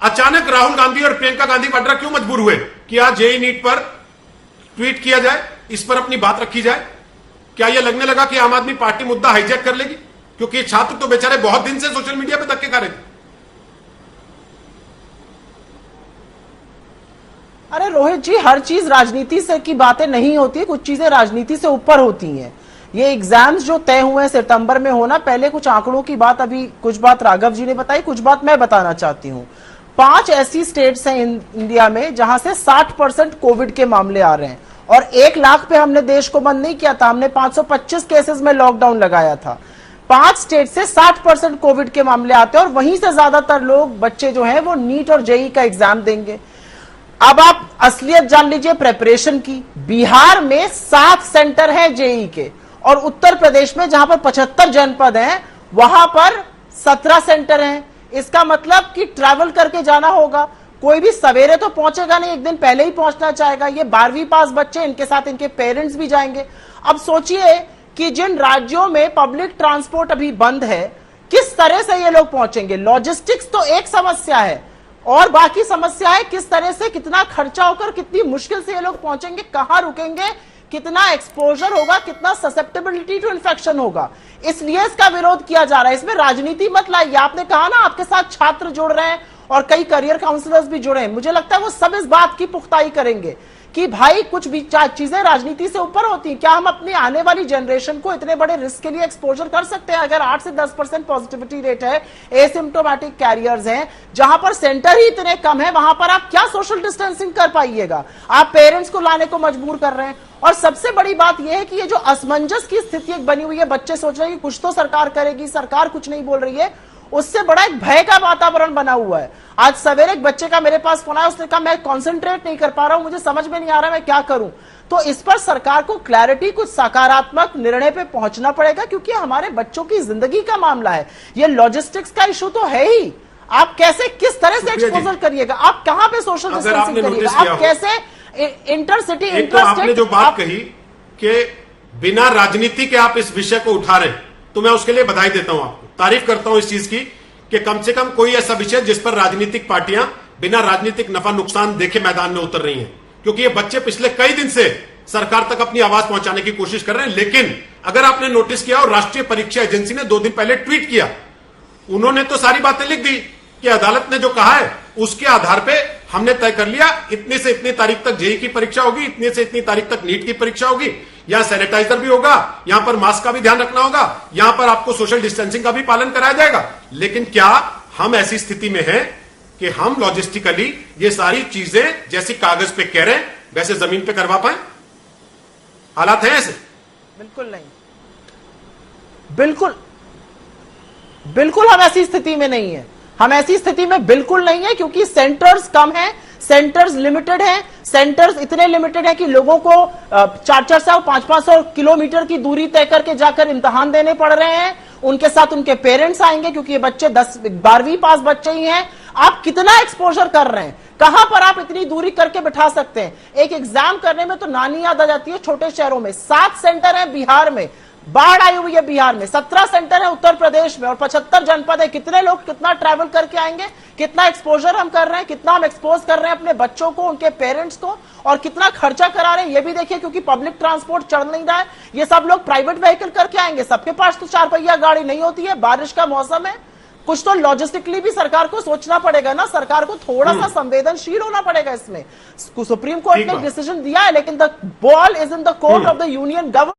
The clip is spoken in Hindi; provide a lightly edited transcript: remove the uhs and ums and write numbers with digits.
अचानक राहुल गांधी और प्रियंका गांधी वाड्रा क्यों मजबूर हुए कि आज जेईई नीट पर ट्वीट किया जाए, इस पर अपनी बात रखी जाए? क्या यह लगने लगा कि आम आदमी पार्टी मुद्दा हाईजैक कर लेगी? क्योंकि छात्र तो बेचारे बहुत दिन से सोशल मीडिया पर धक्के खा रहे थे। अरे रोहित जी, हर चीज राजनीति से की बातें नहीं होती है, कुछ चीजें राजनीति से ऊपर होती हैं। ये एग्जाम्स जो तय हुए हैं सितंबर में होना, पहले कुछ आंकड़ों की बात, अभी कुछ बात राघव जी ने बताई, कुछ बात मैं बताना चाहती हूँ। 5 ऐसी स्टेट्स हैं इंडिया में जहां से 60% कोविड के मामले आ रहे हैं, और 1 लाख पे हमने देश को बंद नहीं किया था, हमने 525 केसेस में लॉकडाउन लगाया था। 5 स्टेट से 60% कोविड के मामले आते हैं, और वहीं से ज्यादातर लोग, बच्चे जो हैं वो नीट और जेईई का एग्जाम देंगे। अब आप असलियत जान लीजिए प्रेपरेशन की। बिहार में 7 सेंटर हैं जेईई के, और उत्तर प्रदेश में जहां पर 75 जनपद हैं वहां पर 17 सेंटर हैं। इसका मतलब कि ट्रैवल करके जाना होगा, कोई भी सवेरे तो पहुंचेगा नहीं, एक दिन पहले ही पहुंचना चाहेगा। ये 12वीं पास बच्चे, इनके साथ इनके पेरेंट्स भी जाएंगे। अब सोचिए कि जिन राज्यों में पब्लिक ट्रांसपोर्ट अभी बंद है, किस तरह से ये लोग पहुंचेंगे। लॉजिस्टिक्स तो एक समस्या है, और बाकी समस्या है किस तरह से, कितना खर्चा होकर, कितनी मुश्किल से ये लोग पहुंचेंगे, कहां रुकेंगे, कितना एक्सपोजर होगा, कितना ससेप्टेबिलिटी टू इन्फेक्शन होगा। इसलिए इसका विरोध किया जा रहा है। इसमें राजनीति मत लाइए। आपने कहा ना आपके साथ छात्र जुड़ रहे हैं और कई करियर काउंसलर्स भी जुड़े हैं, मुझे लगता है वो सब इस बात की पुख्ताई करेंगे कि भाई कुछ भी चीजें राजनीति से ऊपर होती हैं। क्या हम अपनी आने वाली जनरेशन को इतने बड़े रिस्क के लिए एक्सपोजर कर सकते हैं? अगर 8 से 10% पॉजिटिविटी रेट है, एसिम्प्टोमेटिक कैरियर्स हैं, जहां पर सेंटर ही इतने कम है, वहां पर आप क्या सोशल डिस्टेंसिंग कर पाइएगा? आप पेरेंट्स को लाने को मजबूर कर रहे हैं। और सबसे बड़ी बात यह है कि ये जो असमंजस की स्थिति एक बनी हुई है, बच्चे सोच रहे हैं कि कुछ तो सरकार करेगी, सरकार कुछ नहीं बोल रही है, उससे बड़ा एक भय का वातावरण बना हुआ है। आज सवेरे एक बच्चे का मेरे पास फोन आया, उसने कहा मैं कंसंट्रेट नहीं कर पा रहा हूं, मुझे समझ में नहीं आ रहा मैं क्या करूं। तो इस पर सरकार को क्लैरिटी, कुछ सकारात्मक निर्णय पे पहुंचना पड़ेगा, क्योंकि हमारे बच्चों की जिंदगी का मामला है। ये लॉजिस्टिक्स का इशू तो है ही। आप कैसे, किस तरह से एक्सपोजर करिएगा, आप कहां पे सोशल डिस्टेंसिंग करिएगा, आप कैसे इंटरसिटी, इंटरस्टेट। आपने जो बात कही कि बिना राजनीति के आप इस विषय को उठा रहे हैं, तो मैं उसके लिए बधाई देता हूं, आपको तारीफ करता हूं इस चीज की कि कम से कम कोई ऐसा विषय जिस पर राजनीतिक पार्टियां बिना राजनीतिक नफा नुकसान देखे मैदान में उतर रही हैं। क्योंकि ये बच्चे पिछले कई दिन से सरकार तक अपनी आवाज पहुंचाने की कोशिश कर रहे हैं। लेकिन अगर आपने नोटिस किया, और राष्ट्रीय परीक्षा एजेंसी ने 2 दिन पहले ट्वीट किया, उन्होंने तो सारी बातें लिख दी कि अदालत ने जो कहा है उसके आधार पे हमने तय कर लिया, इतनी से इतनी तारीख तक जेईई की परीक्षा होगी, इतनी से इतनी तारीख तक नीट की परीक्षा होगी। यहां सैनिटाइजर भी होगा, यहां पर मास्क का भी ध्यान रखना होगा, यहां पर आपको सोशल डिस्टेंसिंग का भी पालन कराया जाएगा। लेकिन क्या हम ऐसी स्थिति में हैं कि हम लॉजिस्टिकली ये सारी चीजें जैसी कागज पे कह रहे हैं वैसे जमीन पे करवा पाए? हालात हैं ऐसे? बिल्कुल नहीं, बिल्कुल हम ऐसी स्थिति में नहीं है। हम ऐसी स्थिति में बिल्कुल नहीं है, क्योंकि सेंटर्स कम हैं, सेंटर्स लिमिटेड हैं। सेंटर्स इतने लिमिटेड है कि लोगों को 400-400, 500-500 किलोमीटर की दूरी तय करके जाकर इम्तिहान देने पड़ रहे हैं। उनके साथ उनके पेरेंट्स आएंगे, क्योंकि ये बच्चे 10-12वीं पास बच्चे ही हैं। आप कितना एक्सपोजर कर रहे हैं, कहां पर आप इतनी दूरी करके बिठा सकते हैं? एक एग्जाम करने में तो नानी याद आ जाती है। छोटे शहरों में 7 सेंटर है, बिहार में बाढ़ आई हुई है, बिहार में 17 सेंटर है, उत्तर प्रदेश में, और 75 जनपद है। कितने लोग कितना ट्रैवल करके आएंगे? कितना एक्सपोजर हम कर रहे हैं, कितना हम एक्सपोज कर रहे हैं अपने बच्चों को, उनके पेरेंट्स को, और कितना खर्चा करा रहे हैं ये भी देखिए। क्योंकि पब्लिक ट्रांसपोर्ट चल नहीं रहा है, ये सब लोग प्राइवेट व्हीकल करके आएंगे। सबके पास तो 4 पहिया गाड़ी नहीं होती है, बारिश का मौसम है। कुछ तो लॉजिस्टिकली भी सरकार को सोचना पड़ेगा ना, सरकार को थोड़ा सा संवेदनशील होना पड़ेगा इसमें। सुप्रीम कोर्ट ने डिसीजन दिया है, लेकिन the ball is in the court of the union government.